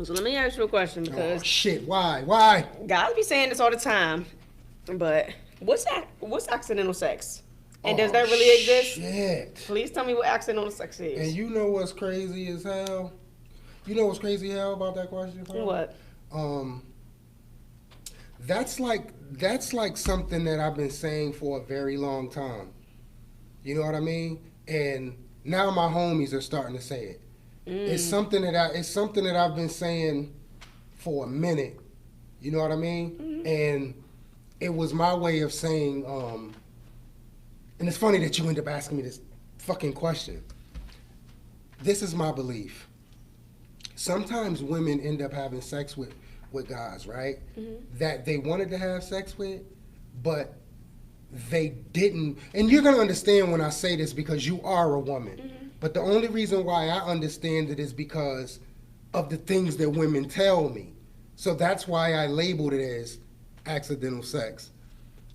So let me ask you a question Oh because shit! Why? guys be saying this all the time, but what's accidental sex? And does Oh that really exist? shit! Please tell me what accidental sex And is. you know what's crazy as hell? You know what's crazy hell about that question, Paula? What? Um, that's like something that I've been saying for a very long time. You know what I mean? And now my homies are starting to say it. Mm. It's something that I've been saying for a minute. You know what I mean? Mm. And it was my way of saying, and it's funny that you end up asking me this fucking question. This is my belief. Sometimes women end up having sex with guys, right? Mm. That they wanted to have sex with, but they didn't. And you're gonna understand when I say this because you are a woman. Mm. But the only reason why I understand it is because of the things that women tell me. So that's why I labeled it as accidental sex.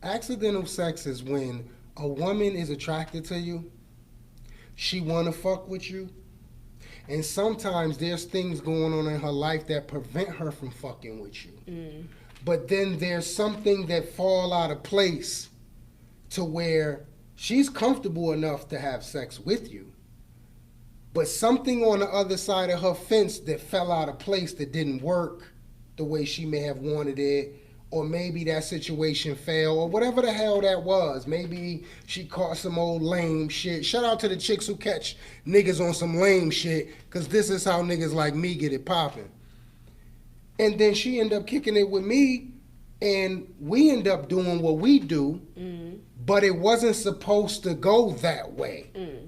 Accidental sex is when a woman is attracted to you, she wanna fuck with you, and sometimes there's things going on in her life that prevent her from fucking with you. Mm. But then there's something that fall out of place to where she's comfortable enough to have sex with you. But something on the other side of her fence that fell out of place that didn't work the way she may have wanted it, or maybe that situation failed, or whatever the hell that was. Maybe she caught some old lame shit. Shout out to the chicks who catch niggas on some lame shit, because this is how niggas like me get it popping. And then she end up kicking it with me, and we end up doing what we do, Mm. but it wasn't supposed to go that way. Mm.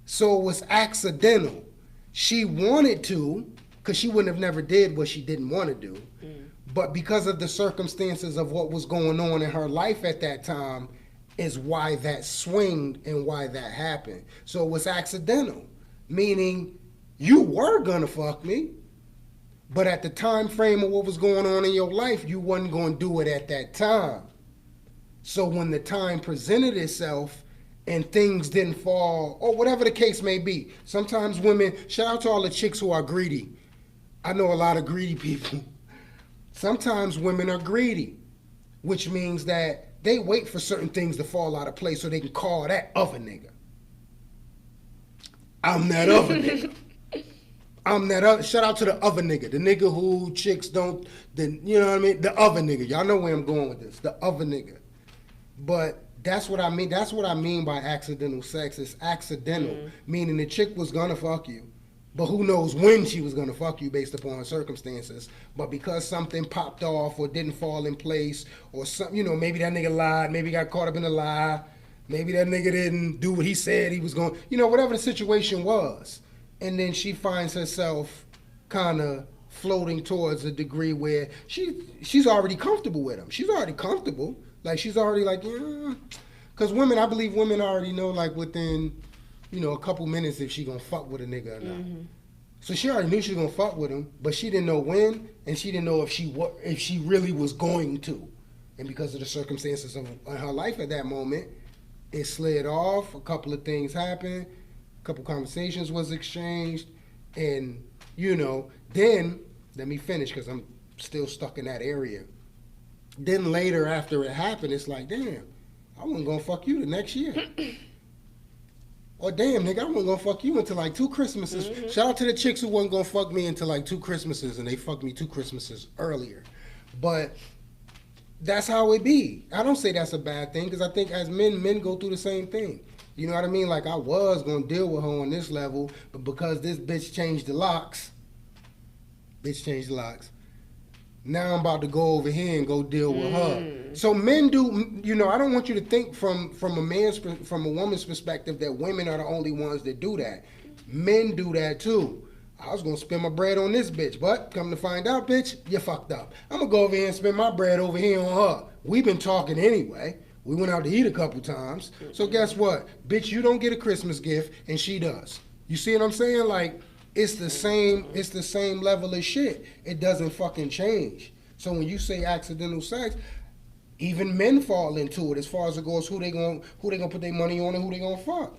So it was accidental. She wanted to, because she wouldn't have never did what she didn't want to do. Mm. But because of the circumstances of what was going on in her life at that time, is why that swinged and why that happened. So it was accidental, meaning you were gonna fuck me, but at the time frame of what was going on in your life, you wasn't gonna do it at that time. So when the time presented itself and things didn't fall, or whatever the case may be, sometimes women, shout out to all the chicks who are greedy. I know a lot of greedy people. Sometimes women are greedy, which means that they wait for certain things to fall out of place so they can call that other nigga. I'm that other nigga. I'm that other. Shout out to the other nigga, the nigga who chicks don't. The you know what I mean. The other nigga. Y'all know where I'm going with this. The other nigga. But that's what I mean. That's what I mean by accidental sex. It's accidental, meaning the chick was gonna fuck you, but who knows when she was gonna fuck you based upon her circumstances. But because something popped off or didn't fall in place, or some, maybe that nigga lied, maybe got caught up in a lie, maybe that nigga didn't do what he said he was going, whatever the situation was, and then she finds herself kind of floating towards a degree where she's already comfortable with him. She's already comfortable. Like she's already like, yeah. Because women, I believe women already know like within, a couple minutes if she gonna fuck with a nigga or not. Mm-hmm. So she already knew she was gonna fuck with him, but she didn't know when, and she didn't know if she really was going to. And because of the circumstances of her life at that moment, it slid off. A couple of things happened. A couple conversations was exchanged, and then let me finish because I'm still stuck in that area. Then later, after it happened, it's like, damn, I wasn't gonna fuck you the next year. Or damn, nigga, I wasn't gonna fuck you until like 2 Christmases. Mm-hmm. Shout out to the chicks who wasn't gonna fuck me until like 2 Christmases, and they fucked me 2 Christmases earlier. But that's how it be. I don't say that's a bad thing because I think as men go through the same thing. You know what I mean? Like I was gonna deal with her on this level, but because this bitch changed the locks, now I'm about to go over here and go deal with her. So men do, I don't want you to think from a woman's perspective that women are the only ones that do that. Men do that too. I was gonna spend my bread on this bitch, but come to find out, bitch, you fucked up. I'm gonna go over here and spend my bread over here on her. We've been talking anyway. We went out to eat a couple times. So guess what? Bitch, you don't get a Christmas gift and she does. You see what I'm saying? Like, it's the same level of shit. It doesn't fucking change. So when you say accidental sex, even men fall into it as far as it goes who they gonna put their money on and who they gonna fuck.